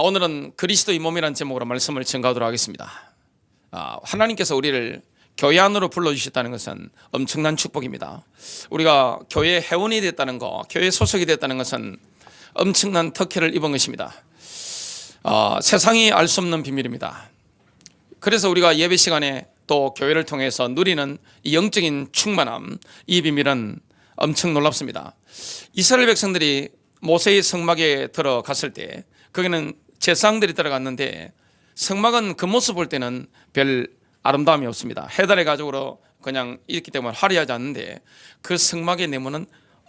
오늘은 그리스도의 몸이라는 제목으로 말씀을 전가하도록 하겠습니다. 하나님께서 우리를 교회 안으로 불러주셨다는 것은 엄청난 축복입니다. 우리가 교회 회원이 됐다는 것, 교회 소속이 됐다는 것은 엄청난 특혜를 입은 것입니다. 세상이 알 수 없는 비밀입니다. 그래서 우리가 예배 시간에 또 교회를 통해서 누리는 이 영적인 충만함, 이 비밀은 엄청 놀랍습니다. 이스라엘 백성들이 모세의 성막에 들어갔을 때 거기는 제사장들이 들어갔는데 성막은 겉모습 볼 때는 별 아름다움이 없습니다. 해달의 가죽으로 그냥 있기 때문에 화려하지 않는데 그 성막의 내면은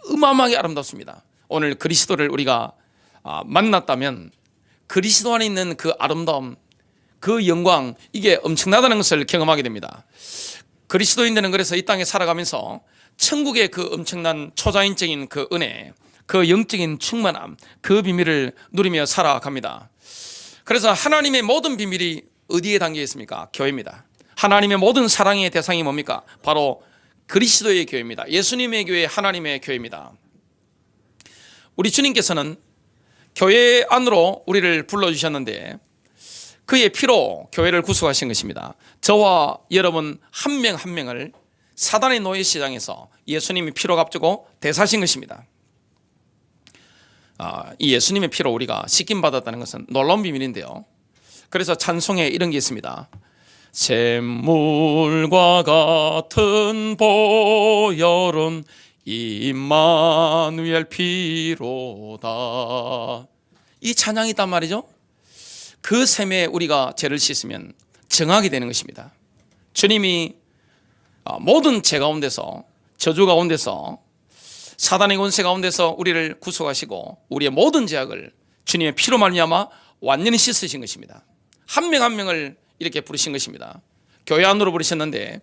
어마어마하게 아름답습니다. 오늘 그리스도를 우리가 만났다면 그리스도 안에 있는 그 아름다움, 그 영광, 이게 엄청나다는 것을 경험하게 됩니다. 그리스도인들은 그래서 이 땅에 살아가면서 천국의 그 엄청난 초자연적인 그 은혜, 그 영적인 충만함, 그 비밀을 누리며 살아갑니다. 그래서 하나님의 모든 비밀이 어디에 담겨 있습니까? 교회입니다. 하나님의 모든 사랑의 대상이 뭡니까? 바로 그리스도의 교회입니다. 예수님의 교회, 하나님의 교회입니다. 우리 주님께서는 교회 안으로 우리를 불러주셨는데 그의 피로 교회를 구속하신 것입니다. 저와 여러분 한 명 한 명을 사단의 노예 시장에서 예수님이 피로 값주고 대사하신 것입니다. 이 예수님의 피로 우리가 씻김 받았다는 것은 놀라운 비밀인데요. 그래서 찬송에 이런 게 있습니다. 샘물과 같은 보혈은 임마누엘 피로다. 이 찬양이 있단 말이죠. 그 샘에 우리가 죄를 씻으면 정하게 되는 것입니다. 주님이 모든 죄 가운데서, 저주 가운데서, 사단의 권세 가운데서 우리를 구속하시고 우리의 모든 죄악을 주님의 피로 말미암아 완전히 씻으신 것입니다. 한 명 한 명을 이렇게 부르신 것입니다. 교회 안으로 부르셨는데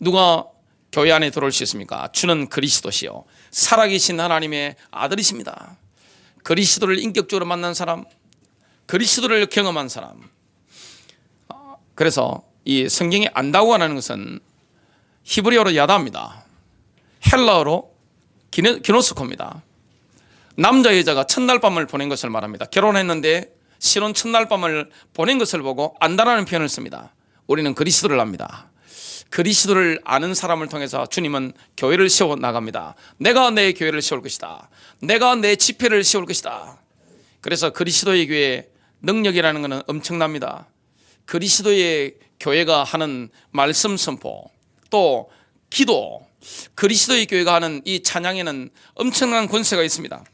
누가 교회 안에 들어올 수 있습니까? 주는 그리스도시요 살아계신 하나님의 아들이십니다. 그리스도를 인격적으로 만난 사람, 그리스도를 경험한 사람. 그래서 이 성경에 안다고가 하는 것은 히브리어로 야다입니다. 헬라어로 기노스코입니다. 남자 여자가 첫날 밤을 보낸 것을 말합니다. 결혼했는데 신혼 첫날 밤을 보낸 것을 보고 안다라는 표현을 씁니다. 우리는 그리스도를 압니다. 그리스도를 아는 사람을 통해서 주님은 교회를 세워 나갑니다. 내가 내 교회를 세울 것이다. 내가 내 집회를 세울 것이다. 그래서 그리스도의 교회의 능력이라는 것은 엄청납니다. 그리스도의 교회가 하는 말씀 선포, 또 기도, 그리스도의 교회가 하는 이 찬양에는 엄청난 권세가 있습니다.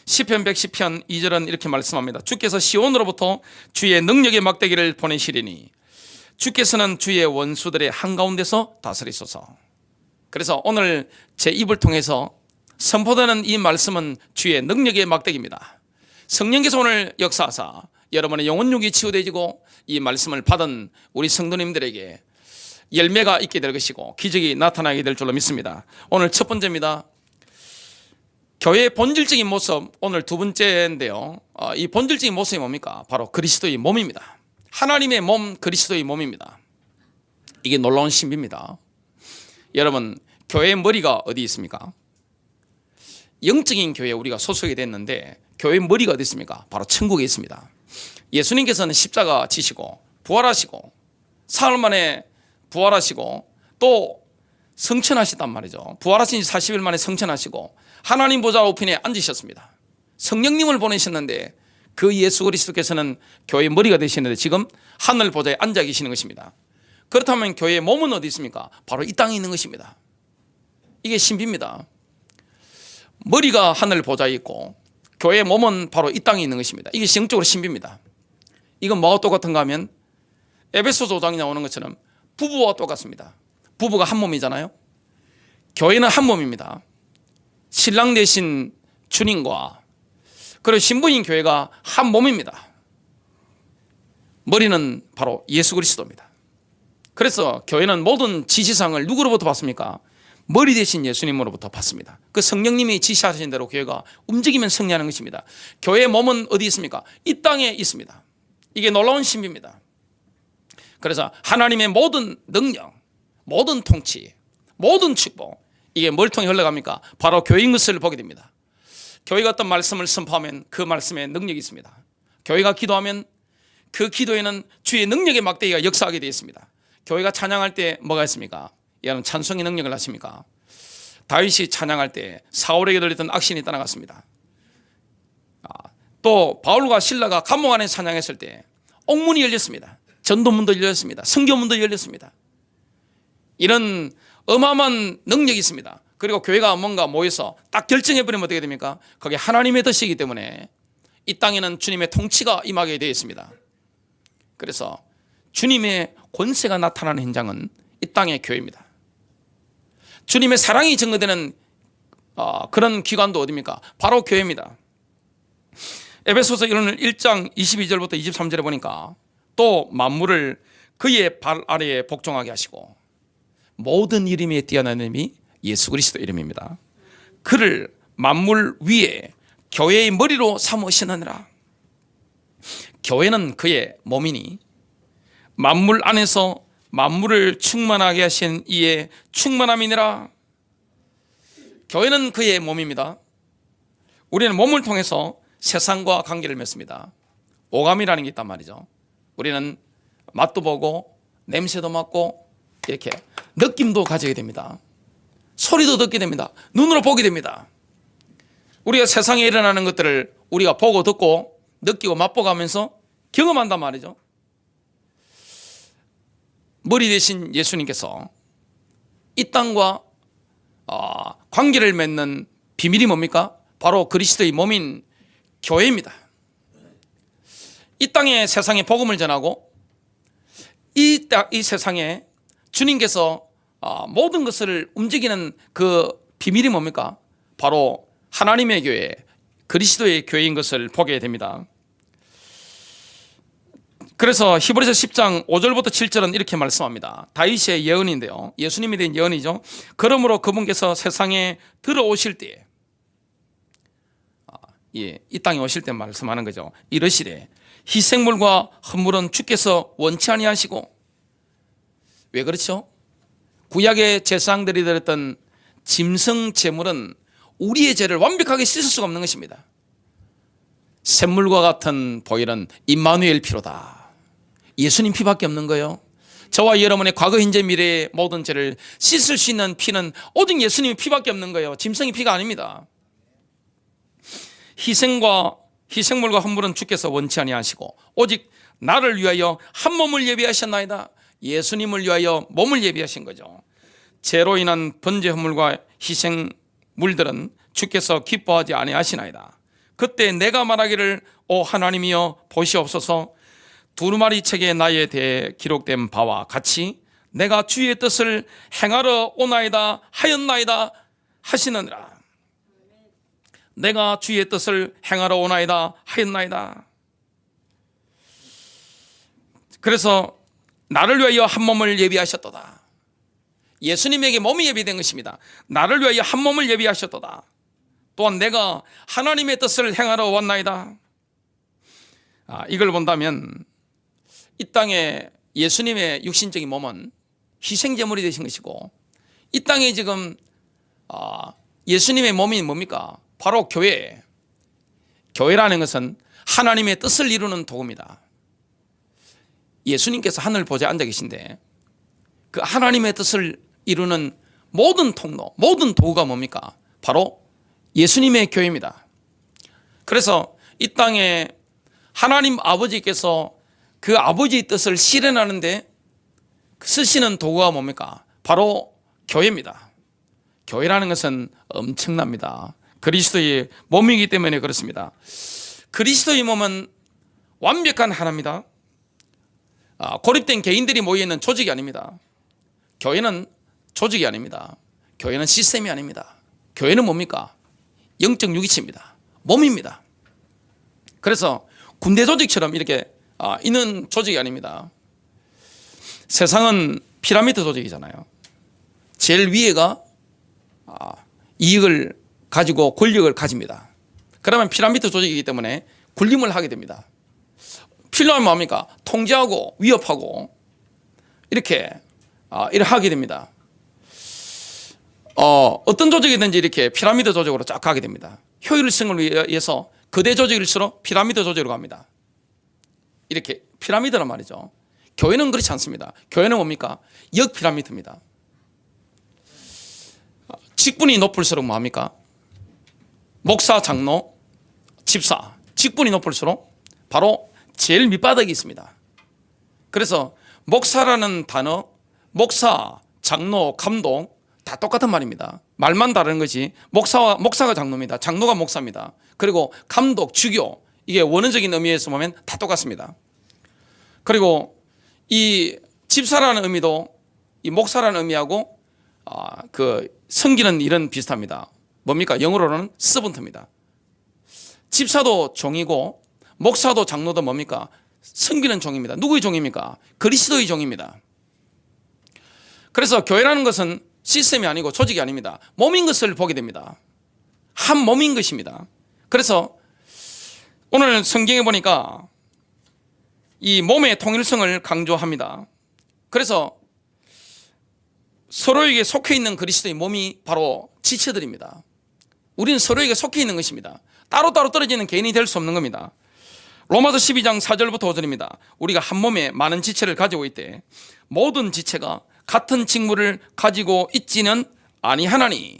시편 110편 2절은 이렇게 말씀합니다. 주께서 시온으로부터 주의 능력의 막대기를 보내시리니 주께서는 주의 원수들의 한가운데서 다스리소서. 그래서 오늘 제 입을 통해서 선포되는 이 말씀은 주의 능력의 막대기입니다. 성령께서 오늘 역사하사 여러분의 영혼육이 치유되지고 이 말씀을 받은 우리 성도님들에게 열매가 있게 될 것이고 기적이 나타나게 될 줄로 믿습니다. 오늘 첫 번째입니다. 교회의 본질적인 모습, 오늘 두 번째인데요. 이 본질적인 모습이 뭡니까? 바로 그리스도의 몸입니다. 하나님의 몸, 그리스도의 몸입니다. 이게 놀라운 신비입니다. 여러분, 교회의 머리가 어디 있습니까? 영적인 교회에 우리가 소속이 됐는데 교회의 머리가 어디 있습니까? 바로 천국에 있습니다. 예수님께서는 십자가 지시고 부활하시고 사흘 만에 부활하시고 또 성천하시단 말이죠. 부활하신 지 40일 만에 성천하시고 하나님 보좌 우편에 앉으셨습니다. 성령님을 보내셨는데 그 예수 그리스도께서는 교회의 머리가 되시는데 지금 하늘 보좌에 앉아 계시는 것입니다. 그렇다면 교회의 몸은 어디 있습니까? 바로 이 땅에 있는 것입니다. 이게 신비입니다. 머리가 하늘 보좌에 있고 교회의 몸은 바로 이 땅에 있는 것입니다. 이게 영적으로 신비입니다. 이건 뭐가 똑같은가 하면 에베소서 5장에 나오는 것처럼 부부와 똑같습니다. 부부가 한 몸이잖아요. 교회는 한 몸입니다. 신랑 되신 주님과 그리고 신부인 교회가 한 몸입니다. 머리는 바로 예수 그리스도입니다. 그래서 교회는 모든 지시사항을 누구로부터 받습니까? 머리 대신 예수님으로부터 받습니다. 그 성령님이 지시하신 대로 교회가 움직이면 승리하는 것입니다. 교회의 몸은 어디 있습니까? 이 땅에 있습니다. 이게 놀라운 신비입니다. 그래서 하나님의 모든 능력, 모든 통치, 모든 축복, 이게 뭘 통해 흘러갑니까? 바로 교회인 것을 보게 됩니다. 교회가 어떤 말씀을 선포하면 그 말씀에 능력이 있습니다. 교회가 기도하면 그 기도에는 주의 능력의 막대기가 역사하게 되어 있습니다. 교회가 찬양할 때 뭐가 있습니까? 여러분 찬송의 능력을 아십니까? 다윗이 찬양할 때 사울에게 들렸던 악신이 떠나갔습니다. 또 바울과 실라가 감옥 안에 찬양했을 때 옥문이 열렸습니다. 전도문도 열렸습니다. 성교문도 열렸습니다. 이런 어마어마한 능력이 있습니다. 그리고 교회가 뭔가 모여서 딱 결정해버리면 어떻게 됩니까? 그게 하나님의 뜻이기 때문에 이 땅에는 주님의 통치가 임하게 되어 있습니다. 그래서 주님의 권세가 나타나는 현장은 이 땅의 교회입니다. 주님의 사랑이 증거되는 그런 기관도 어디입니까? 바로 교회입니다. 에베소서 1장 22절부터 23절에 보니까 또 만물을 그의 발 아래에 복종하게 하시고 모든 이름에 뛰어난 이름이 예수 그리스도 이름입니다. 그를 만물 위에 교회의 머리로 삼으시느니라. 교회는 그의 몸이니 만물 안에서 만물을 충만하게 하신 이의 충만함이니라. 교회는 그의 몸입니다. 우리는 몸을 통해서 세상과 관계를 맺습니다. 오감이라는 게 있단 말이죠. 우리는 맛도 보고 냄새도 맡고 이렇게 느낌도 가지게 됩니다. 소리도 듣게 됩니다. 눈으로 보게 됩니다. 우리가 세상에 일어나는 것들을 우리가 보고 듣고 느끼고 맛보가면서 경험한단 말이죠. 머리 대신 예수님께서 이 땅과 관계를 맺는 비밀이 뭡니까? 바로 그리스도의 몸인 교회입니다. 이 땅에 세상에 복음을 전하고 이 세상에 주님께서 모든 것을 움직이는 그 비밀이 뭡니까? 바로 하나님의 교회, 그리스도의 교회인 것을 보게 됩니다. 그래서 히브리서 10장 5절부터 7절은 이렇게 말씀합니다. 다윗의 예언인데요. 예수님에 대한 예언이죠. 그러므로 그분께서 세상에 들어오실 때, 이 땅에 오실 때 말씀하는 거죠. 이르시되 희생물과 헌물은 주께서 원치 아니하시고. 왜 그렇죠? 구약의 제사장들이 드렸던 짐승 제물은 우리의 죄를 완벽하게 씻을 수가 없는 것입니다. 샘물과 같은 보혈은 임마누엘 피로다. 예수님 피밖에 없는 거예요. 저와 여러분의 과거, 현재, 미래의 모든 죄를 씻을 수 있는 피는 오직 예수님의 피밖에 없는 거예요. 짐승의 피가 아닙니다. 희생물과 헌물은 주께서 원치 아니하시고 오직 나를 위하여 한 몸을 예비하셨나이다. 예수님을 위하여 몸을 예비하신 거죠. 죄로 인한 번제 헌물과 희생물들은 주께서 기뻐하지 아니하시나이다. 그때 내가 말하기를 오 하나님이여 보시옵소서. 두루마리 책에 나에 대해 기록된 바와 같이 내가 주의 뜻을 행하러 오나이다 하였나이다 하시느니라. 내가 주의 뜻을 행하러 오나이다 하였나이다. 그래서 나를 위하여 한 몸을 예비하셨도다. 예수님에게 몸이 예비된 것입니다. 나를 위하여 한 몸을 예비하셨도다. 또한 내가 하나님의 뜻을 행하러 왔나이다. 이걸 본다면 이 땅에 예수님의 육신적인 몸은 희생제물이 되신 것이고, 이 땅에 지금 예수님의 몸이 뭡니까? 바로 교회. 교회라는 것은 하나님의 뜻을 이루는 도구입니다. 예수님께서 하늘 보좌에 앉아 계신데 그 하나님의 뜻을 이루는 모든 통로, 모든 도구가 뭡니까? 바로 예수님의 교회입니다. 그래서 이 땅에 하나님 아버지께서 그 아버지의 뜻을 실현하는데 쓰시는 도구가 뭡니까? 바로 교회입니다. 교회라는 것은 엄청납니다. 그리스도의 몸이기 때문에 그렇습니다. 그리스도의 몸은 완벽한 하나입니다. 고립된 개인들이 모여있는 조직이 아닙니다. 교회는 조직이 아닙니다. 교회는 시스템이 아닙니다. 교회는 뭡니까? 영적 유기체입니다. 몸입니다. 그래서 군대 조직처럼 이렇게 있는 조직이 아닙니다. 세상은 피라미드 조직이잖아요. 제일 위에가 이익을 가지고 권력을 가집니다. 그러면 피라미드 조직이기 때문에 군림을 하게 됩니다. 필요하면 뭡니까? 통제하고 위협하고 이렇게 하게 됩니다. 어떤 조직이든지 이렇게 피라미드 조직으로 쫙 가게 됩니다. 효율성을 위해서 거대 조직일수록 피라미드 조직으로 갑니다. 이렇게 피라미드란 말이죠. 교회는 그렇지 않습니다. 교회는 뭡니까? 역피라미드입니다. 직분이 높을수록 뭐합니까? 목사, 장로, 집사. 직분이 높을수록 바로 제일 밑바닥이 있습니다. 그래서 목사라는 단어, 목사, 장로, 감독 다 똑같은 말입니다. 말만 다른 거지. 목사가 장로입니다. 장로가 목사입니다. 그리고 감독, 주교, 이게 원어적인 의미에서 보면 다 똑같습니다. 그리고 이 집사라는 의미도 이 목사라는 의미하고 섬기는 일은 비슷합니다. 뭡니까? 영어로는 서번트입니다. 집사도 종이고 목사도 장로도 뭡니까? 섬기는 종입니다. 누구의 종입니까? 그리스도의 종입니다. 그래서 교회라는 것은 시스템이 아니고 조직이 아닙니다. 몸인 것을 보게 됩니다. 한 몸인 것입니다. 그래서 오늘 성경에 보니까 이 몸의 통일성을 강조합니다. 그래서 서로에게 속해 있는 그리스도의 몸이 바로 지체들입니다. 우리는 서로에게 속해 있는 것입니다. 따로따로 떨어지는 개인이 될 수 없는 겁니다. 로마서 12장 4절부터 5절입니다. 우리가 한 몸에 많은 지체를 가지고 있되 모든 지체가 같은 직무를 가지고 있지는 아니하나니.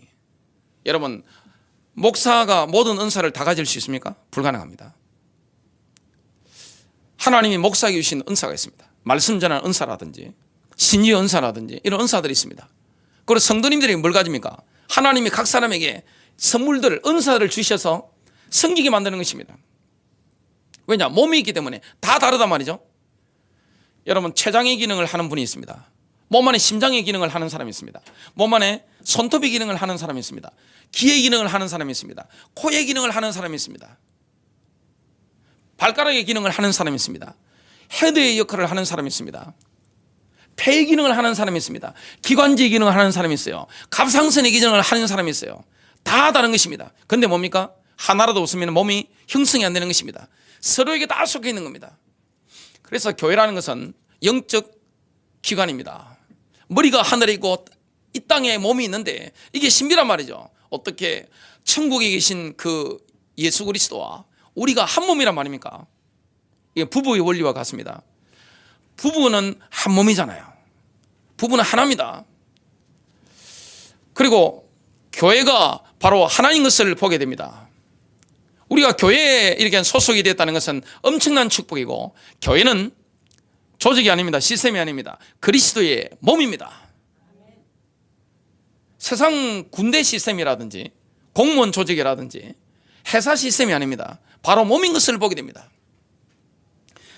여러분, 목사가 모든 은사를 다 가질 수 있습니까? 불가능합니다. 하나님이 목사에게 주신 은사가 있습니다. 말씀 전하는 은사라든지 신유 은사라든지 이런 은사들이 있습니다. 그리고 성도님들이 뭘 가집니까? 하나님이 각 사람에게 선물들, 은사를 주셔서 섬기게 만드는 것입니다. 왜냐? 몸이 있기 때문에 다 다르단 말이죠. 여러분, 췌장의 기능을 하는 분이 있습니다. 몸 안에 심장의 기능을 하는 사람이 있습니다. 몸 안에 손톱의 기능을 하는 사람이 있습니다. 귀의 기능을 하는 사람이 있습니다. 코의 기능을 하는 사람이 있습니다. 발가락의 기능을 하는 사람이 있습니다. 헤드의 역할을 하는 사람이 있습니다. 폐의 기능을 하는 사람이 있습니다. 기관지의 기능을 하는 사람이 있어요. 갑상선의 기능을 하는 사람이 있어요. 다 다른 것입니다. 근데 뭡니까? 하나라도 없으면 몸이 형성이 안 되는 것입니다. 서로에게 다 속해 있는 겁니다. 그래서 교회라는 것은 영적 기관입니다. 머리가 하늘에 있고 이 땅에 몸이 있는데 이게 신비란 말이죠. 어떻게 천국에 계신 그 예수 그리스도와 우리가 한 몸이란 말입니까? 이게 부부의 원리와 같습니다. 부부는 한 몸이잖아요. 부부는 하나입니다. 그리고 교회가 바로 하나인 것을 보게 됩니다. 우리가 교회에 이렇게 소속이 됐다는 것은 엄청난 축복이고, 교회는 조직이 아닙니다. 시스템이 아닙니다. 그리스도의 몸입니다. 세상 군대 시스템이라든지 공무원 조직이라든지 회사 시스템이 아닙니다. 바로 몸인 것을 보게 됩니다.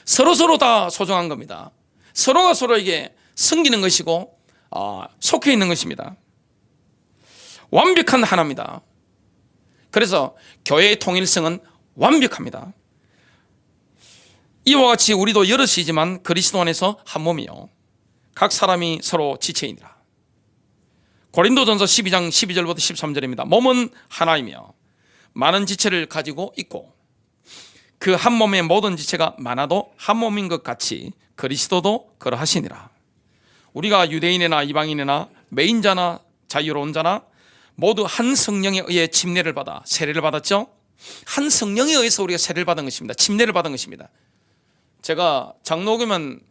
서로 다 소중한 겁니다. 서로가 서로에게 섬기는 것이고 속해 있는 것입니다. 완벽한 하나입니다. 그래서 교회의 통일성은 완벽합니다. 이와 같이 우리도 여럿이지만 그리스도 안에서 한 몸이요 각 사람이 서로 지체이니라. 고린도전서 12장 12절부터 13절입니다. 몸은 하나이며 많은 지체를 가지고 있고 그 한 몸의 모든 지체가 많아도 한 몸인 것 같이 그리스도도 그러하시니라. 우리가 유대인이나 이방인이나 매인자나 자유로운 자나 모두 한 성령에 의해 침례를 받아 세례를 받았죠. 한 성령에 의해서 우리가 세례를 받은 것입니다. 침례를 받은 것입니다. 제가 장로교만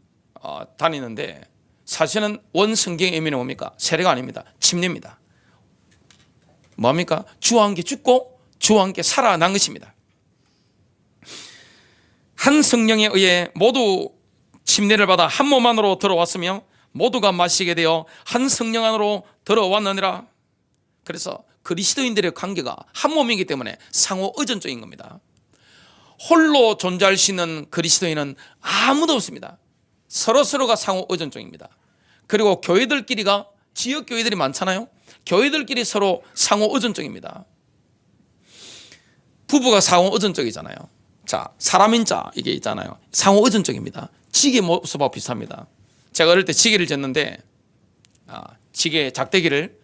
다니는데 사실은 원 성경의 의미는 뭡니까? 세례가 아닙니다. 침례입니다. 뭡니까? 주와 함께 죽고 주와 함께 살아난 것입니다. 한 성령에 의해 모두 침례를 받아 한 몸 안으로 들어왔으며 모두가 마시게 되어 한 성령 안으로 들어왔느니라. 그래서 그리스도인들의 관계가 한 몸이기 때문에 상호 의존적인 겁니다. 홀로 존재할 수 있는 그리스도인은 아무도 없습니다. 서로가 상호 의존적입니다. 그리고 교회들끼리가 지역 교회들이 많잖아요. 교회들끼리 서로 상호 의존적입니다. 부부가 상호 의존적이잖아요. 자, 사람인 자 이게 있잖아요. 상호 의존적입니다. 지게 모습하고 비슷합니다. 제가 어릴 때 지게를 졌는데 지게 작대기를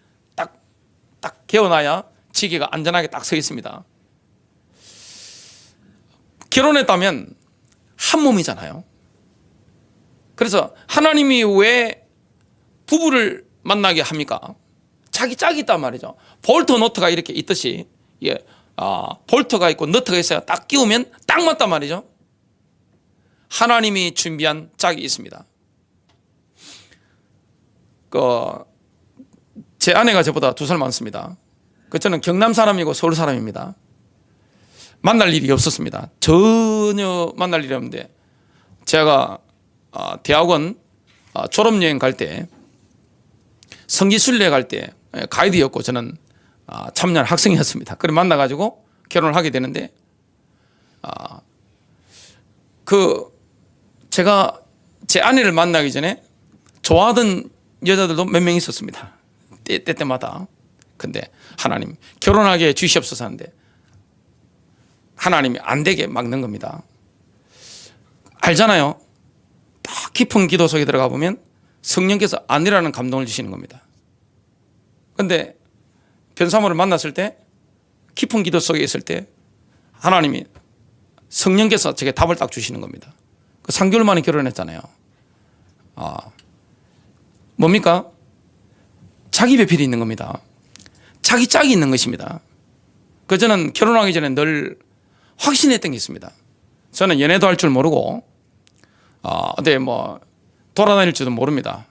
딱 개어놔야 지게가 안전하게 딱 서 있습니다. 결혼했다면 한 몸이잖아요. 그래서 하나님이 왜 부부를 만나게 합니까? 자기 짝이 있단 말이죠. 볼트 너트가 이렇게 있듯이 볼트가 있고 너트가 있어야 딱 끼우면 딱 맞단 말이죠. 하나님이 준비한 짝이 있습니다. 제 아내가 저보다 2살 많습니다. 저는 경남 사람이고 서울 사람입니다. 만날 일이 없었습니다. 전혀 만날 일이 없는데 제가 대학원 졸업여행 갈 때 성지순례 갈 때 가이드였고 저는 참여한 학생이었습니다. 그래 만나가지고 결혼을 하게 되는데 제가 제 아내를 만나기 전에 좋아하던 여자들도 몇 명 있었습니다. 때때마다. 근데 하나님 결혼하게 주시옵소서 하는데 하나님이 안 되게 막는 겁니다. 알잖아요. 딱 깊은 기도 속에 들어가 보면 성령께서 아니라는 감동을 주시는 겁니다. 근데 변사모를 만났을 때 깊은 기도 속에 있을 때 하나님이 성령께서 제게 답을 딱 주시는 겁니다. 3개월 만에 결혼했잖아요. 뭡니까? 자기 배필이 있는 겁니다. 자기 짝이 있는 것입니다. 저는 결혼하기 전에 늘 확신했던 게 있습니다. 저는 연애도 할 줄 모르고 어디 돌아다닐지도 모릅니다.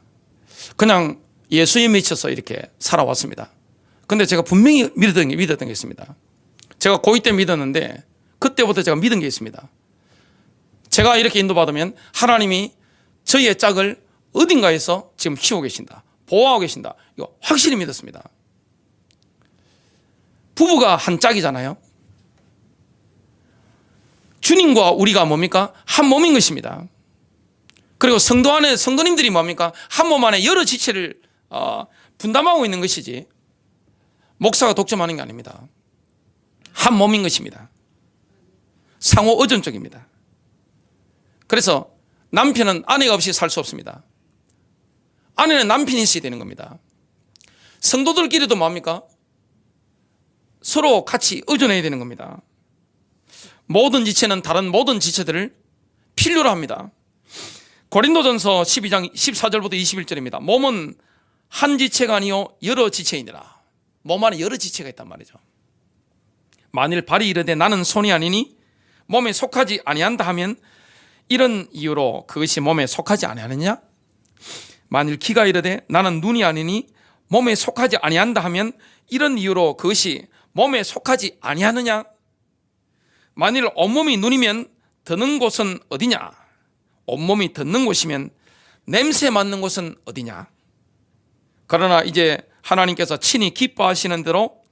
그냥 예수에 미쳐서 이렇게 살아왔습니다. 근데 제가 분명히 믿었던 게 있습니다. 제가 고2 때 믿었는데 그때부터 제가 믿은 게 있습니다. 제가 이렇게 인도받으면 하나님이 저희의 짝을 어딘가에서 지금 키우고 계신다, 보호하고 계신다, 이거 확실히 믿었습니다. 부부가 한 짝이잖아요. 주님과 우리가 뭡니까? 한 몸인 것입니다. 그리고 성도 안에 성도님들이 뭡니까? 한 몸 안에 여러 지체를 분담하고 있는 것이지 목사가 독점하는 게 아닙니다. 한 몸인 것입니다. 상호 의존적입니다. 그래서 남편은 아내가 없이 살 수 없습니다. 아내는 남편이 있어야 되는 겁니다. 성도들끼리도 뭡니까? 서로 같이 의존해야 되는 겁니다. 모든 지체는 다른 모든 지체들을 필요로 합니다. 고린도전서 12장 14절부터 21절입니다. 몸은 한 지체가 아니요 여러 지체이니라. 몸 안에 여러 지체가 있단 말이죠. 만일 발이 이르되 나는 손이 아니니 몸에 속하지 아니한다 하면 이런 이유로 그것이 몸에 속하지 아니하느냐? 만일 귀가 이르되 나는 눈이 아니니 몸에 속하지 아니한다 하면 이런 이유로 그것이 몸에 속하지 아니하느냐? 만일 온몸이 눈이면 드는 곳은 어디냐? 온몸이 듣는 곳이면 냄새 맡는 곳은 어디냐? 그러나 이제 하나님께서 친히 기뻐하시는 대로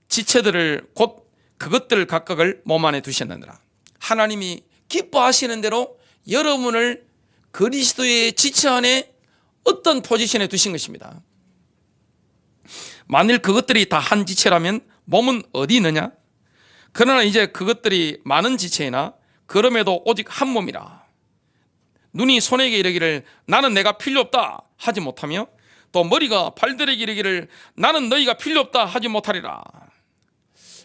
지체들을 곧 그것들 각각을 몸 안에 두셨느니라. 하나님이 기뻐하시는 대로 여러분을 그리스도의 지체 안에 어떤 포지션에 두신 것입니다. 만일 그것들이 다 한 지체라면 몸은 어디 있느냐? 그러나 이제 그것들이 많은 지체이나 그럼에도 오직 한 몸이라. 눈이 손에게 이르기를 나는 내가 필요 없다 하지 못하며 또 머리가 발들에게 이르기를 나는 너희가 필요 없다 하지 못하리라.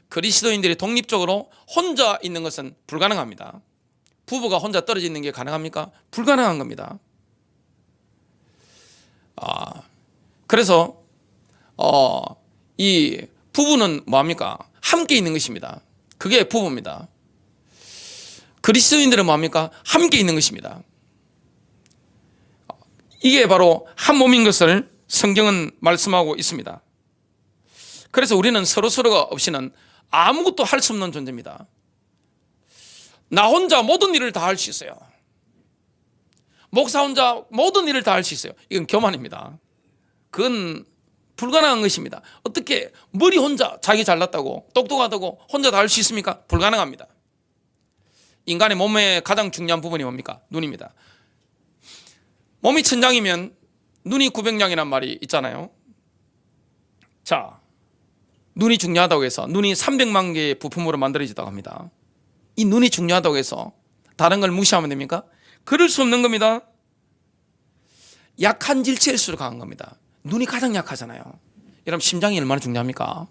그리스도인들이 독립적으로 혼자 있는 것은 불가능합니다. 부부가 혼자 떨어져 있는 게 가능합니까? 불가능한 겁니다. 그래서 이 부부는 뭐합니까? 함께 있는 것입니다. 그게 부부입니다. 그리스도인들은 뭐합니까? 함께 있는 것입니다. 이게 바로 한 몸인 것을 성경은 말씀하고 있습니다. 그래서 우리는 서로서로가 없이는 아무것도 할 수 없는 존재입니다. 나 혼자 모든 일을 다 할 수 있어요. 목사 혼자 모든 일을 다 할 수 있어요. 이건 교만입니다. 그건 불가능한 것입니다. 어떻게 머리 혼자 자기 잘났다고 똑똑하다고 혼자 다 할 수 있습니까? 불가능합니다. 인간의 몸의 가장 중요한 부분이 뭡니까? 눈입니다. 몸이 천장이면 눈이 900냥이란 말이 있잖아요. 자, 눈이 중요하다고 해서 눈이 300만 개의 부품으로 만들어지다고 합니다. 이 눈이 중요하다고 해서 다른 걸 무시하면 됩니까? 그럴 수 없는 겁니다. 약한 질체일수록 강한 겁니다. 눈이 가장 약하잖아요. 여러분 심장이 얼마나 중요합니까?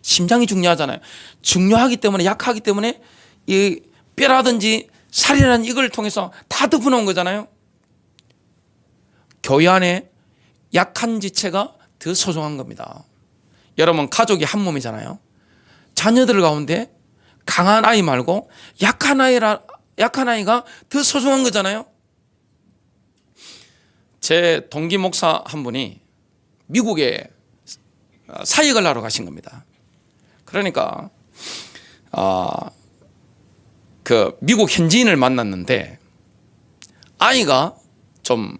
심장이 중요하잖아요. 중요하기 때문에 약하기 때문에 이 뼈라든지 살이라는 이걸 통해서 다 덮어놓은 거잖아요. 교회 안에 약한 지체가 더 소중한 겁니다. 여러분 가족이 한 몸이잖아요. 자녀들 가운데 강한 아이 말고 약한 약한 아이가 더 소중한 거잖아요. 제 동기 목사 한 분이 미국에 사역을 하러 가신 겁니다. 그러니까 그 미국 현지인을 만났는데 아이가 좀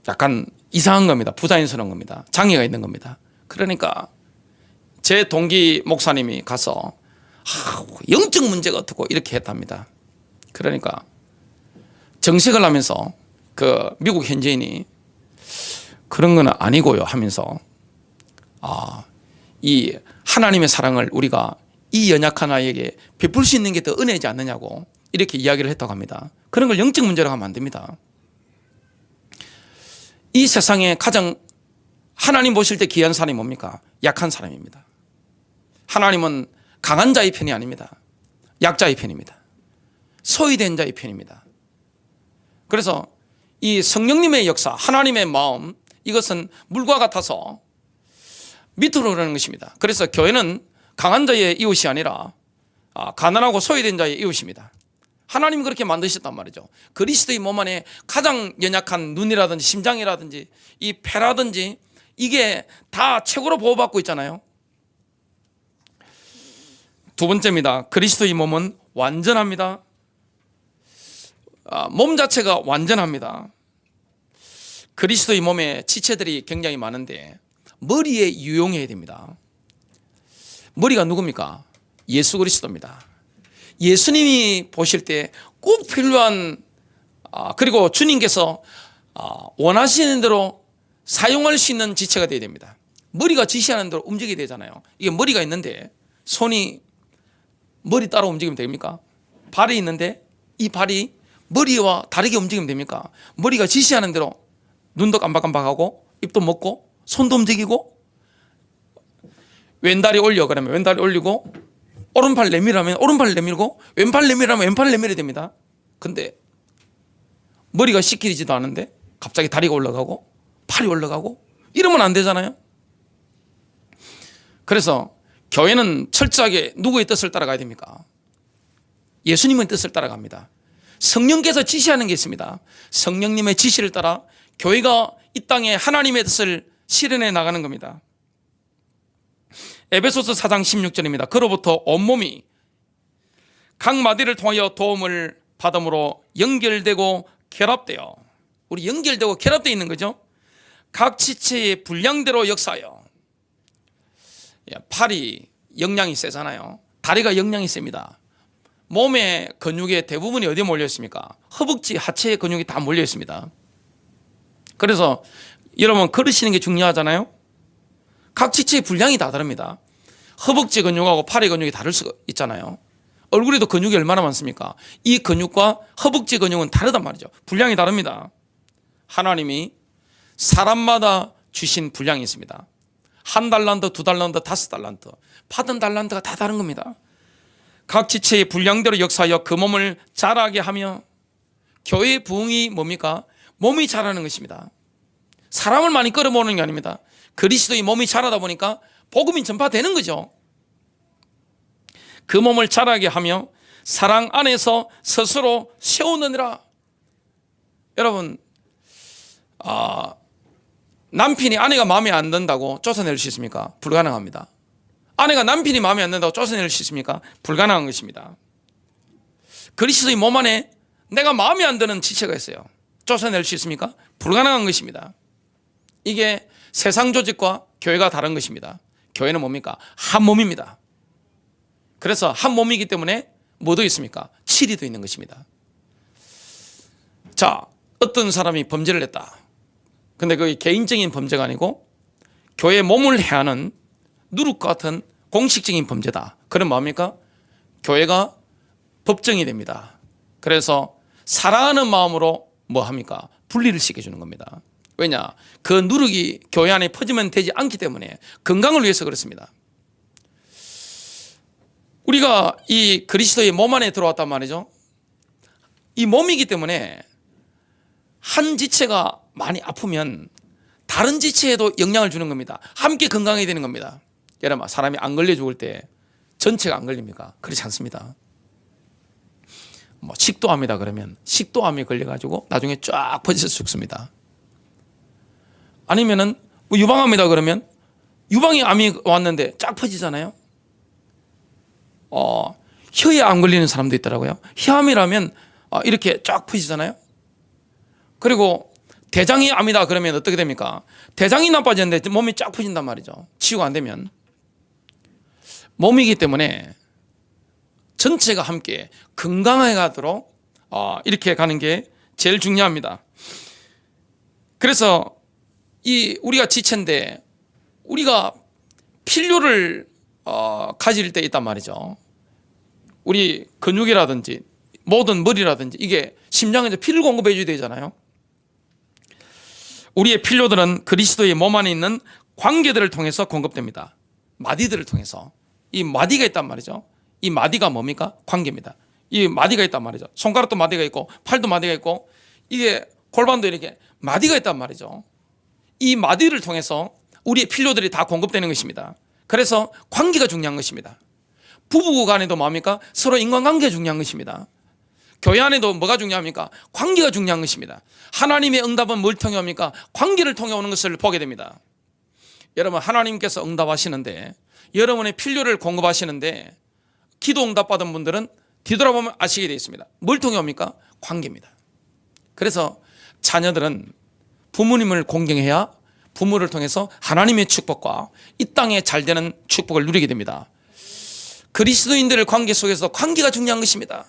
약간 이상한 겁니다. 부자연스러운 겁니다. 장애가 있는 겁니다. 그러니까 제 동기 목사님이 가서 영적 문제가 어떻고 이렇게 했답니다. 그러니까 정색을 하면서 그 미국 현지인이 그런 건 아니고요 하면서 이 하나님의 사랑을 우리가 이 연약한 아이에게 베풀 수 있는 게 더 은혜이지 않느냐고 이렇게 이야기를 했다고 합니다. 그런 걸 영적 문제라고 하면 안 됩니다. 이 세상에 가장 하나님 보실 때 귀한 사람이 뭡니까? 약한 사람입니다. 하나님은 강한 자의 편이 아닙니다. 약자의 편입니다. 소외된 자의 편입니다. 그래서 이 성령님의 역사, 하나님의 마음, 이것은 물과 같아서 밑으로 흐르는 것입니다. 그래서 교회는 강한 자의 이웃이 아니라 가난하고 소외된 자의 이웃입니다. 하나님이 그렇게 만드셨단 말이죠. 그리스도의 몸 안에 가장 연약한 눈이라든지 심장이라든지 이 폐라든지 이게 다 최고로 보호받고 있잖아요. 두 번째입니다. 그리스도의 몸은 완전합니다. 몸 자체가 완전합니다. 그리스도의 몸에 지체들이 굉장히 많은데 머리에 유용해야 됩니다. 머리가 누굽니까? 예수 그리스도입니다. 예수님이 보실 때 꼭 필요한 그리고 주님께서 원하시는 대로 사용할 수 있는 지체가 되어야 됩니다. 머리가 지시하는 대로 움직여야 되잖아요. 이게 머리가 있는데 손이 머리 따라 움직이면 됩니까? 발이 있는데 이 발이 머리와 다르게 움직이면 됩니까? 머리가 지시하는 대로 눈도 깜박깜박하고 입도 먹고 손도 움직이고 왼다리 올려 그러면 왼다리 올리고 오른팔 내밀으면 오른팔 내밀고 왼팔 내밀으면 왼팔 내밀어야 됩니다. 근데 머리가 시키지도 않은데 갑자기 다리가 올라가고 팔이 올라가고 이러면 안 되잖아요. 그래서 교회는 철저하게 누구의 뜻을 따라가야 됩니까? 예수님의 뜻을 따라갑니다. 성령께서 지시하는 게 있습니다. 성령님의 지시를 따라 교회가 이 땅에 하나님의 뜻을 실현해 나가는 겁니다. 에베소서 4장 16절입니다. 그로부터 온몸이 각 마디를 통하여 도움을 받음으로 연결되고 결합되어 우리 연결되고 결합되어 있는 거죠. 각 지체의 분량대로 역사하여 팔이 영양이 세잖아요. 다리가 영양이 셉니다. 몸의 근육의 대부분이 어디에 몰려 있습니까? 허벅지, 하체의 근육이 다 몰려 있습니다. 그래서 여러분 걸으시는 게 중요하잖아요. 각 지체의 분량이 다 다릅니다. 허벅지 근육하고 팔의 근육이 다를 수가 있잖아요. 얼굴에도 근육이 얼마나 많습니까? 이 근육과 허벅지 근육은 다르단 말이죠. 분량이 다릅니다. 하나님이 사람마다 주신 분량이 있습니다. 1달란트, 2달란트, 5달란트 받은 달란트가 다 다른 겁니다. 각 지체의 분량대로 역사하여 그 몸을 자라게 하며 교회의 부흥이 뭡니까? 몸이 자라는 것입니다. 사람을 많이 끌어모으는 게 아닙니다. 그리스도의 몸이 자라다 보니까 복음이 전파되는 거죠. 그 몸을 자라게 하며 사랑 안에서 스스로 세우느니라. 여러분 남편이 아내가 마음에 안 든다고 쫓아낼 수 있습니까? 불가능합니다. 아내가 남편이 마음에 안 든다고 쫓아낼 수 있습니까? 불가능한 것입니다. 그리스도의 몸 안에 내가 마음에 안 드는 지체가 있어요. 쫓아낼 수 있습니까? 불가능한 것입니다. 이게 세상 조직과 교회가 다른 것입니다. 교회는 뭡니까? 한 몸입니다. 그래서 한 몸이기 때문에 뭐도 있습니까? 치리도 있는 것입니다. 자, 어떤 사람이 범죄를 했다. 근데 그게 개인적인 범죄가 아니고 교회 몸을 해하는 누룩과 같은 공식적인 범죄다. 그럼 뭡니까? 교회가 법정이 됩니다. 그래서 사랑하는 마음으로 뭐 합니까? 분리를 시켜주는 겁니다. 왜냐? 그 누룩이 교회 안에 퍼지면 되지 않기 때문에 건강을 위해서 그렇습니다. 우리가 이 그리스도의 몸 안에 들어왔단 말이죠. 이 몸이기 때문에 한 지체가 많이 아프면 다른 지체에도 영향을 주는 겁니다. 함께 건강해야 되는 겁니다. 여러분 사람이 안 걸려 죽을 때 전체가 안 걸립니까? 그렇지 않습니다. 뭐 식도암이다 그러면 식도암이 걸려가지고 나중에 쫙 퍼져서 죽습니다. 아니면은 뭐 유방암이다 그러면 유방에 암이 왔는데 쫙 퍼지잖아요. 혀에 안 걸리는 사람도 있더라고요. 혀암이라면 이렇게 쫙 퍼지잖아요. 그리고 대장이 암이다 그러면 어떻게 됩니까? 대장이 나빠졌는데 몸이 쫙 퍼진단 말이죠. 치유가 안 되면. 몸이기 때문에 전체가 함께 건강하게 가도록 이렇게 가는 게 제일 중요합니다. 그래서 우리가 지체인데 우리가 필요를 가질 때 있단 말이죠. 우리 근육이라든지 모든 머리라든지 이게 심장에서 피를 공급해 줘야 되잖아요. 우리의 필요들은 그리스도의 몸 안에 있는 관계들을 통해서 공급됩니다. 마디들을 통해서. 이 마디가 있단 말이죠. 이 마디가 뭡니까? 관계입니다. 이 마디가 있단 말이죠. 손가락도 마디가 있고 팔도 마디가 있고 이게 골반도 이렇게 마디가 있단 말이죠. 이 마디를 통해서 우리의 필요들이 다 공급되는 것입니다. 그래서 관계가 중요한 것입니다. 부부 간에도 뭡니까? 서로 인간관계가 중요한 것입니다. 교회 안에도 뭐가 중요합니까? 관계가 중요한 것입니다. 하나님의 응답은 뭘 통해 옵니까? 관계를 통해 오는 것을 보게 됩니다. 여러분, 하나님께서 응답하시는데, 여러분의 필요를 공급하시는데 기도 응답 받은 분들은 뒤돌아보면 아시게 되어 있습니다. 뭘 통해 옵니까? 관계입니다. 그래서 자녀들은 부모님을 공경해야 부모를 통해서 하나님의 축복과 이 땅에 잘 되는 축복을 누리게 됩니다. 그리스도인들의 관계 속에서 관계가 중요한 것입니다.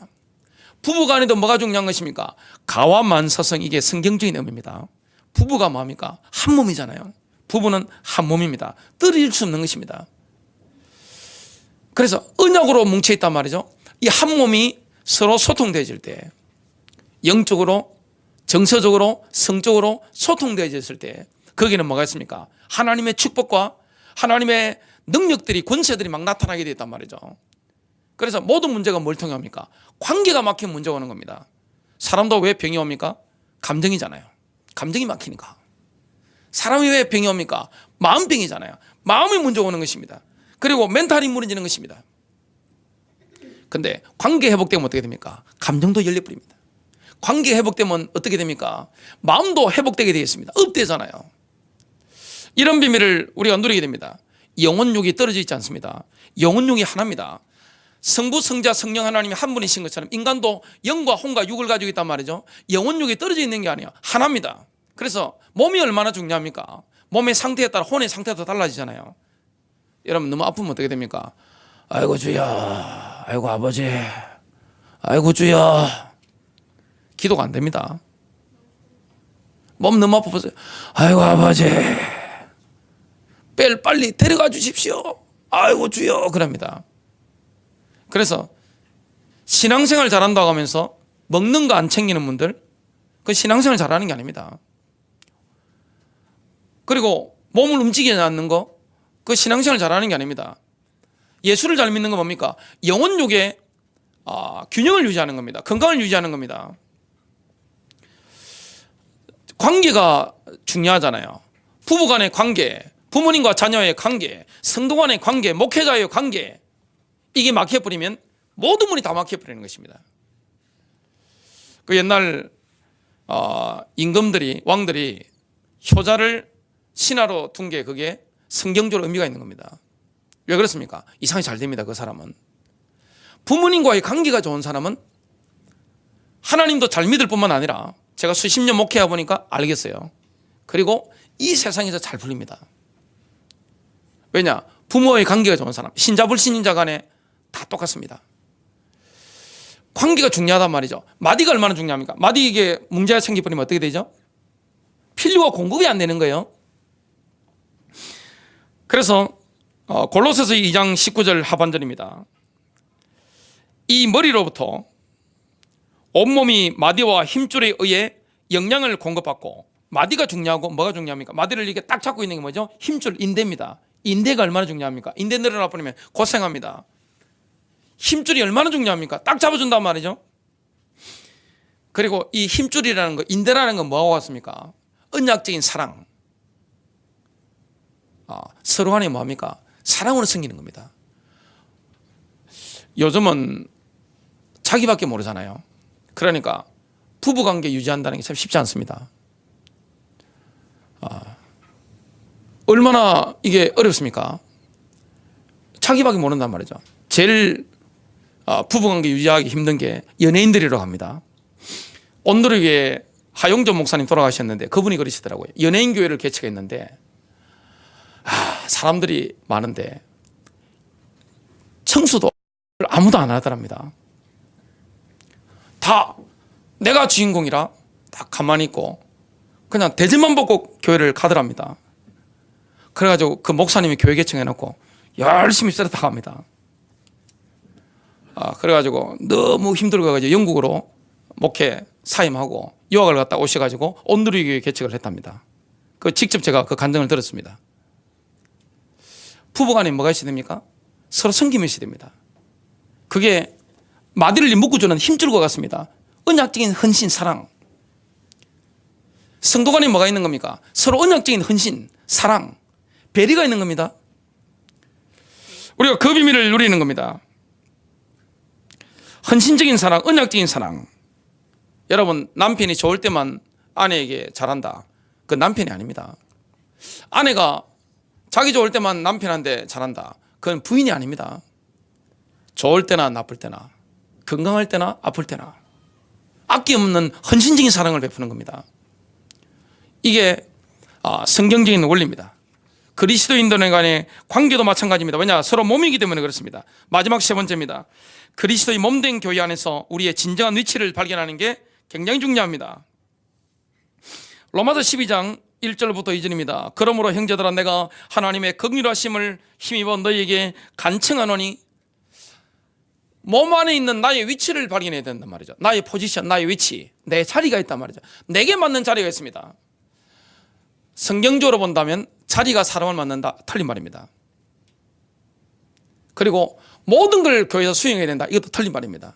부부간에도 뭐가 중요한 것입니까? 가와 만사성, 이게 성경적인 의미입니다. 부부가 뭐합니까? 한 몸이잖아요. 부부는 한 몸입니다. 떨어질 수 없는 것입니다. 그래서 언약으로 뭉쳐있단 말이죠. 이 한 몸이 서로 소통되어질 때, 영적으로, 정서적으로, 성적으로 소통되어졌을 때 거기는 뭐가 있습니까? 하나님의 축복과 하나님의 능력들이, 권세들이 막 나타나게 되었단 말이죠. 그래서 모든 문제가 뭘 통해 옵니까? 관계가 막히면 문제가 오는 겁니다. 사람도 왜 병이 옵니까? 감정이잖아요. 감정이 막히니까. 사람이 왜 병이 옵니까? 마음병이잖아요. 마음이 문제가 오는 것입니다. 그리고 멘탈이 무너지는 것입니다. 근데 관계 회복되면 어떻게 됩니까? 감정도 열려버립니다. 관계 회복되면 어떻게 됩니까? 마음도 회복되게 되겠습니다. 업되잖아요. 이런 비밀을 우리가 누리게 됩니다. 영혼육이 떨어져 있지 않습니다. 영혼육이 하나입니다. 성부, 성자, 성령 하나님이 한 분이신 것처럼 인간도 영과 혼과 육을 가지고 있단 말이죠. 영혼육이 떨어져 있는 게 아니에요. 하나입니다. 그래서 몸이 얼마나 중요합니까? 몸의 상태에 따라 혼의 상태도 달라지잖아요. 여러분, 너무 아프면 어떻게 됩니까? 아이고 주여, 아이고 아버지, 아이고 주여. 기도가 안 됩니다. 몸 너무 아프면 아이고 아버지, 빨리 데려가 주십시오. 아이고 주여, 그럽니다. 그래서 신앙생활 잘한다고 하면서 먹는 거 안 챙기는 분들, 그 신앙생활 잘하는 게 아닙니다. 그리고 몸을 움직이지 않는 거, 그 신앙생활 잘하는 게 아닙니다. 예수를 잘 믿는 건 뭡니까? 영혼육의 균형을 유지하는 겁니다. 건강을 유지하는 겁니다. 관계가 중요하잖아요. 부부 간의 관계, 부모님과 자녀의 관계, 성도 간의 관계, 목회자의 관계, 이게 막혀버리면 모든 문이 다 막혀버리는 것입니다. 그 옛날 임금들이, 왕들이 효자를 신하로 둔 게 그게 성경적으로 의미가 있는 겁니다. 왜 그렇습니까? 이상이 잘 됩니다. 그 사람은. 부모님과의 관계가 좋은 사람은 하나님도 잘 믿을 뿐만 아니라, 제가 수십 년 목회하다 보니까 알겠어요. 그리고 이 세상에서 잘 풀립니다. 왜냐? 부모의 관계가 좋은 사람, 신자 불신자 간에 다 똑같습니다. 관계가 중요하단 말이죠. 마디가 얼마나 중요합니까? 마디, 이게 문제가 생겨버리면 어떻게 되죠? 필요가 공급이 안 되는 거예요. 그래서 골로새서 2장 19절 하반절입니다. 이 머리로부터 온몸이 마디와 힘줄에 의해 영양을 공급받고, 마디가 중요하고 뭐가 중요합니까? 마디를 이렇게 딱 잡고 있는 게 뭐죠? 힘줄, 인대입니다. 인대가 얼마나 중요합니까? 인대 늘어나 버리면 고생합니다. 힘줄이 얼마나 중요합니까? 딱 잡아준단 말이죠. 그리고 이 힘줄이라는 거, 인대라는 건 뭐하고 같습니까? 언약적인 사랑. 서로 간에 뭐합니까? 사랑으로 생기는 겁니다. 요즘은 자기밖에 모르잖아요. 그러니까 부부관계 유지한다는 게 참 쉽지 않습니다. 얼마나 이게 어렵습니까? 자기밖에 모른단 말이죠. 제일 부부관계 유지하기 힘든 게 연예인들이라고 합니다. 온누리교회 하용조 목사님 돌아가셨는데 그분이 그러시더라고요. 연예인 교회를 개척했는데 사람들이 많은데 청소도 아무도 안 하더랍니다. 다 내가 주인공이라 다 가만히 있고 그냥 대접만 받고 교회를 가더랍니다. 그래가지고 그 목사님이 교회 개척해놓고 열심히 쓰러다 갑니다. 그래가지고 너무 힘들고 가지고 영국으로 목회 사임하고 유학을 갔다 오셔가지고 온누리교회 개척을 했답니다. 그 직접 제가 그 간증을 들었습니다. 부부간에 뭐가 있어야 됩니까? 서로 섬김이 있어야 됩니다. 그게 마디를 묶어주는 힘줄 것 같습니다. 언약적인 헌신, 사랑. 성도 간에 뭐가 있는 겁니까? 서로 언약적인 헌신, 사랑, 배려가 있는 겁니다. 우리가 그 비밀을 누리는 겁니다. 헌신적인 사랑, 언약적인 사랑. 여러분, 남편이 좋을 때만 아내에게 잘한다. 그건 남편이 아닙니다. 아내가 자기 좋을 때만 남편한테 잘한다. 그건 부인이 아닙니다. 좋을 때나 나쁠 때나, 건강할 때나 아플 때나 아낌없는 헌신적인 사랑을 베푸는 겁니다. 이게 성경적인 원리입니다. 그리스도인들 간의 관계도 마찬가지입니다. 왜냐? 서로 몸이기 때문에 그렇습니다. 마지막 세 번째입니다. 그리스도의 몸된 교회 안에서 우리의 진정한 위치를 발견하는 게 굉장히 중요합니다. 로마서 12장 1절부터 2절입니다. 그러므로 형제들아 내가 하나님의 긍휼하심을 힘입어 너희에게 간청하노니 몸 안에 있는 나의 위치를 발견해야 된단 말이죠. 나의 포지션, 나의 위치, 내 자리가 있단 말이죠. 내게 맞는 자리가 있습니다. 성경적으로 본다면 자리가 사람을 만든다, 틀린 말입니다. 그리고 모든 걸 교회에서 수행해야 된다, 이것도 틀린 말입니다.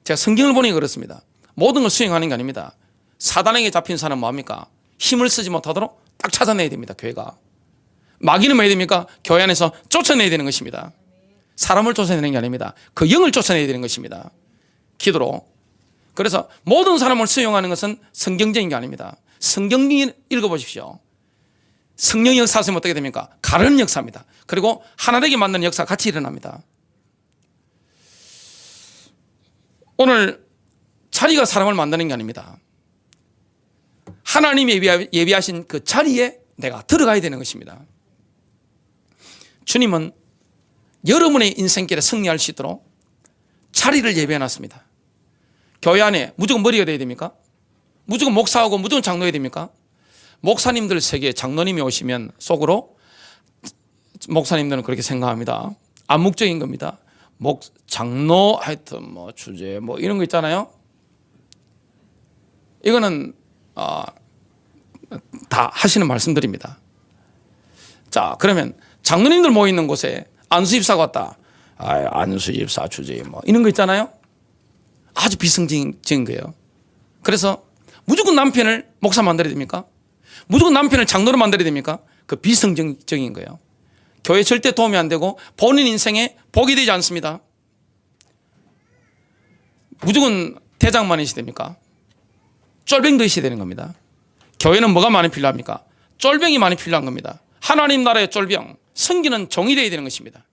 제가 성경을 보니 그렇습니다. 모든 걸 수행하는 게 아닙니다. 사단에게 잡힌 사람은 뭐합니까? 힘을 쓰지 못하도록 딱 찾아내야 됩니다. 교회가. 마귀는 뭐 해야 됩니까? 교회 안에서 쫓아내야 되는 것입니다. 사람을 쫓아내는 게 아닙니다. 그 영을 쫓아내야 되는 것입니다. 기도로. 그래서 모든 사람을 수용하는 것은 성경적인 게 아닙니다. 성경 읽어보십시오. 성령 역사하시면 어떻게 됩니까? 가르는 역사입니다. 그리고 하나 되게 만드는 역사가 같이 일어납니다. 오늘 자리가 사람을 만드는 게 아닙니다. 하나님이 예비하신 그 자리에 내가 들어가야 되는 것입니다. 주님은 여러분의 인생길에 승리할 수 있도록 자리를 예비해 놨습니다. 교회 안에 무조건 머리가 돼야 됩니까? 무조건 목사하고 무조건 장로해야 됩니까? 목사님들 세계에 장로님이 오시면 속으로 목사님들은 그렇게 생각합니다. 암묵적인 겁니다. 장로 하여튼 뭐 주제 뭐 이런 거 있잖아요. 이거는 다 하시는 말씀들입니다. 자, 그러면 장로님들 모여 있는 곳에 안수집사가 왔다. 안수집사 주제 뭐 이런 거 있잖아요. 아주 비성적인 거예요. 그래서 무조건 남편을 목사 만들어야 됩니까? 무조건 남편을 장로로 만들어야 됩니까? 그 비성적인 거예요. 교회 절대 도움이 안 되고 본인 인생에 복이 되지 않습니다. 무조건 대장만 있어야 됩니까? 쫄병도 있어야 되는 겁니다. 교회는 뭐가 많이 필요합니까? 쫄병이 많이 필요한 겁니다. 하나님 나라의 쫄병, 섬기는 종이 되어야 되는 것입니다.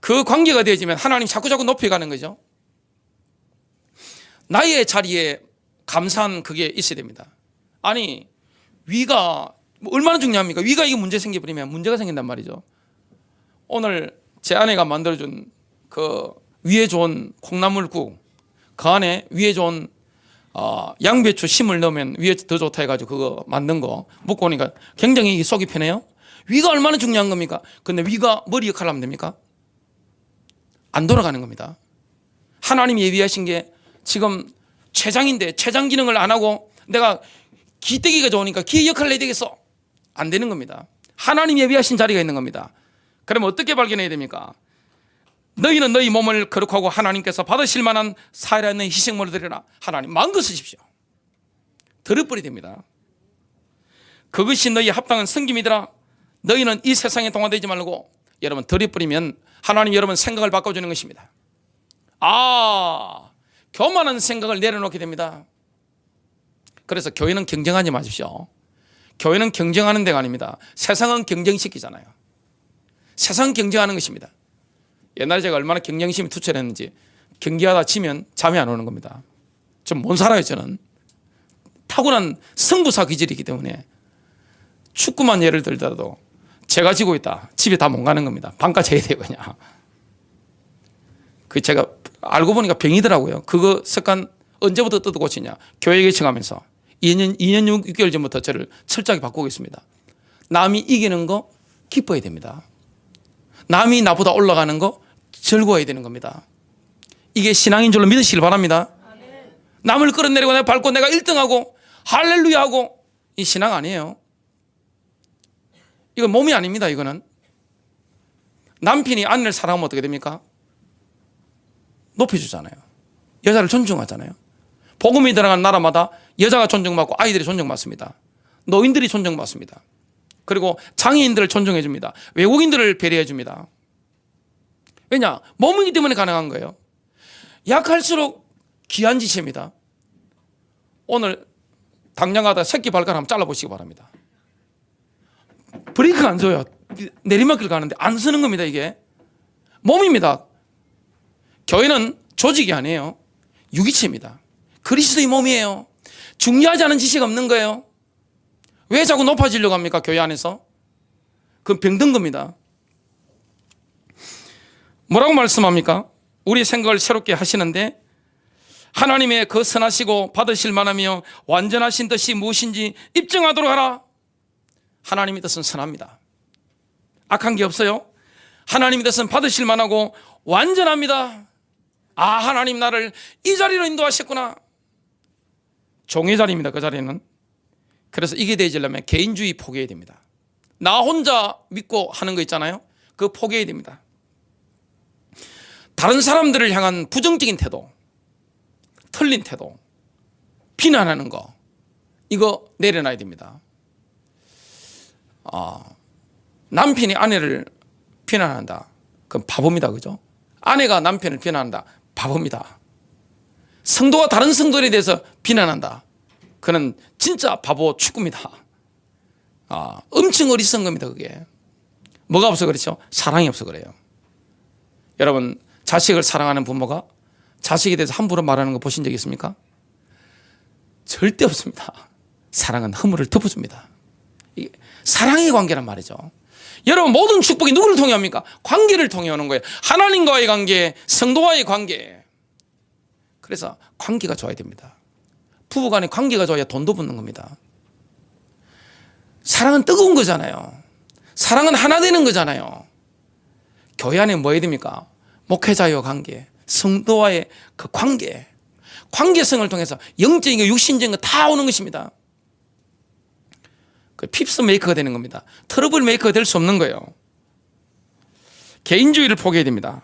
그 관계가 되어지면 하나님 자꾸자꾸 높여가는 거죠. 나의 자리에 감사한 그게 있어야 됩니다. 아니, 위가 얼마나 중요합니까? 위가 이게 문제 생겨버리면 문제가 생긴단 말이죠. 오늘 제 아내가 만들어준 그 위에 좋은 콩나물국, 그 안에 위에 좋은 양배추 심을 넣으면 위에 더 좋다 해가지고 그거 만든 거 먹고 오니까 굉장히 속이 편해요. 위가 얼마나 중요한 겁니까? 근데 위가 머리 역할을 하면 됩니까? 안 돌아가는 겁니다. 하나님이 예비하신 게 지금 췌장인데 췌장 기능을 안 하고 내가 기대기가 좋으니까 기의 역할을 해야 되겠어. 안 되는 겁니다. 하나님 예비하신 자리가 있는 겁니다. 그러면 어떻게 발견해야 됩니까? 너희는 너희 몸을 거룩하고 하나님께서 받으실 만한 살아있는 희생물을 드리라. 하나님 마음껏 쓰십시오. 들어버려야 됩니다. 그것이 너희 합당한 섬김이더라. 너희는 이 세상에 동화되지 말고 여러분 들어버리면 하나님 여러분 생각을 바꿔주는 것입니다. 교만한 생각을 내려놓게 됩니다. 그래서 교회는 경쟁하지 마십시오. 교회는 경쟁하는 데가 아닙니다. 세상은 경쟁시키잖아요. 세상은 경쟁하는 것입니다. 옛날에 제가 얼마나 경쟁심이 투철했는지 경기하다 지면 잠이 안 오는 겁니다. 좀 못 살아요. 저는 타고난 승부사 기질이기 때문에 축구만 예를 들더라도 제가 지고 있다 집에 다 못 가는 겁니다. 방까지 해야 돼요. 그냥 그 제가 알고 보니까 병이더라고요. 그거 습관 언제부터 뜯어 고치냐, 교회 개척하면서 2년 6개월 전부터 저를 철저하게 바꾸고 있습니다. 남이 이기는 거 기뻐야 됩니다. 남이 나보다 올라가는 거 즐거워야 되는 겁니다. 이게 신앙인 줄로 믿으시길 바랍니다. 남을 끌어내리고 내가 밟고 내가 1등하고 할렐루야 하고, 이 신앙 아니에요. 이건 몸이 아닙니다. 이거는 남편이 아내를 사랑하면 어떻게 됩니까? 높여주잖아요. 여자를 존중하잖아요. 복음이 들어간 나라마다 여자가 존중받고 아이들이 존중받습니다. 노인들이 존중받습니다. 그리고 장애인들을 존중해 줍니다. 외국인들을 배려해 줍니다. 왜냐? 몸이기 때문에 가능한 거예요. 약할수록 귀한 짓입니다. 오늘 당장 가다 새끼 발가락 한번 잘라보시기 바랍니다. 브레이크가 안 줘요. 내리막길 가는데 안 쓰는 겁니다. 이게 몸입니다. 교회는 조직이 아니에요. 유기체입니다. 그리스도의 몸이에요. 중요하지 않은 지식 없는 거예요. 왜 자꾸 높아지려고 합니까? 교회 안에서. 그건 병든 겁니다. 뭐라고 말씀합니까? 우리 생각을 새롭게 하시는데 하나님의 그 선하시고 받으실 만하며 완전하신 뜻이 무엇인지 입증하도록 하라. 하나님의 뜻은 선합니다. 악한 게 없어요. 하나님의 뜻은 받으실 만하고 완전합니다. 하나님 나를 이 자리로 인도하셨구나. 종의 자리입니다. 그 자리는. 그래서 이게 되려면 개인주의 포기해야 됩니다. 나 혼자 믿고 하는 거 있잖아요. 그거 포기해야 됩니다. 다른 사람들을 향한 부정적인 태도, 틀린 태도, 비난하는 거, 이거 내려놔야 됩니다. 남편이 아내를 비난한다. 그건 바보입니다. 그죠? 아내가 남편을 비난한다. 바보입니다. 성도가 다른 성도에 대해서 비난한다. 그는 진짜 바보 축구입니다. 엄청 어리석은 겁니다. 그게 뭐가 없어 그렇죠? 사랑이 없어 그래요. 여러분, 자식을 사랑하는 부모가 자식에 대해서 함부로 말하는 거 보신 적 있습니까? 절대 없습니다. 사랑은 허물을 덮어줍니다. 이게 사랑의 관계란 말이죠. 여러분, 모든 축복이 누구를 통해 옵니까? 관계를 통해 오는 거예요. 하나님과의 관계, 성도와의 관계. 그래서 관계가 좋아야 됩니다. 부부간의 관계가 좋아야 돈도 붙는 겁니다. 사랑은 뜨거운 거잖아요. 사랑은 하나 되는 거잖아요. 교회 안에 뭐 해야 됩니까? 목회자와 관계, 성도와의 그 관계, 관계성을 통해서 영적인 거, 육신적인 거 다 오는 것입니다. 그 핍스 메이커가 되는 겁니다. 트러블 메이커가 될 수 없는 거예요. 개인주의를 포기해야 됩니다.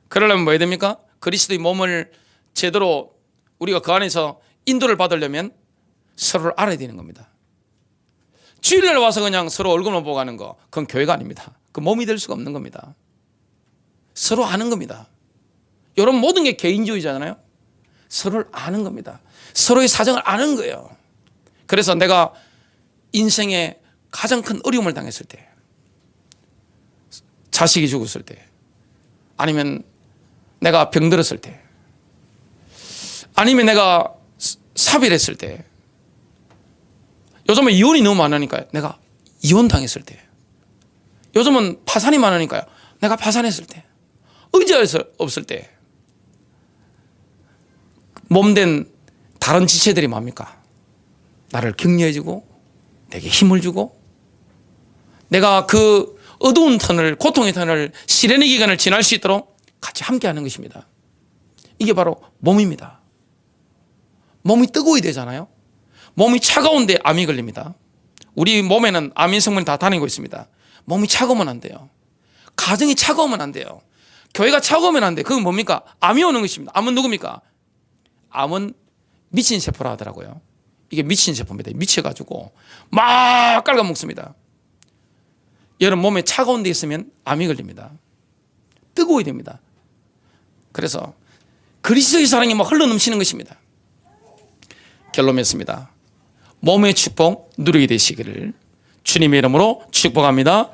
그러려면 뭐 해야 됩니까? 그리스도의 몸을 제대로 우리가 그 안에서 인도를 받으려면 서로를 알아야 되는 겁니다. 주일날 와서 그냥 서로 얼굴만 보고 가는 거, 그건 교회가 아닙니다. 그 몸이 될 수가 없는 겁니다. 서로 아는 겁니다. 이런 모든 게 개인주의잖아요. 서로를 아는 겁니다. 서로의 사정을 아는 거예요. 그래서 내가 인생에 가장 큰 어려움을 당했을 때, 자식이 죽었을 때, 아니면 내가 병들었을 때, 아니면 내가 사별했을 때, 요즘은 이혼이 너무 많으니까요. 내가 이혼당했을 때, 요즘은 파산이 많으니까요. 내가 파산했을 때, 의지할 수 없을 때, 몸된 다른 지체들이 뭡니까? 나를 격려해주고 내게 힘을 주고 내가 그 어두운 터널, 고통의 터널, 시련의 기간을 지날 수 있도록 같이 함께하는 것입니다. 이게 바로 몸입니다. 몸이 뜨거워야 되잖아요. 몸이 차가운데 암이 걸립니다. 우리 몸에는 암인 성분이 다 다니고 있습니다. 몸이 차가우면 안 돼요. 가정이 차가우면 안 돼요. 교회가 차가우면 안 돼요. 그건 뭡니까? 암이 오는 것입니다. 암은 누굽니까? 암은 미친 세포라 하더라고요. 이게 미친 세포입니다. 미쳐가지고 막 깔아먹습니다. 여러분, 몸에 차가운 데 있으면 암이 걸립니다. 뜨거워야 됩니다. 그래서 그리스도의 사랑이 막 흘러넘치는 것입니다. 결론 맺습니다. 몸의 축복 누리게 되시기를 주님의 이름으로 축복합니다.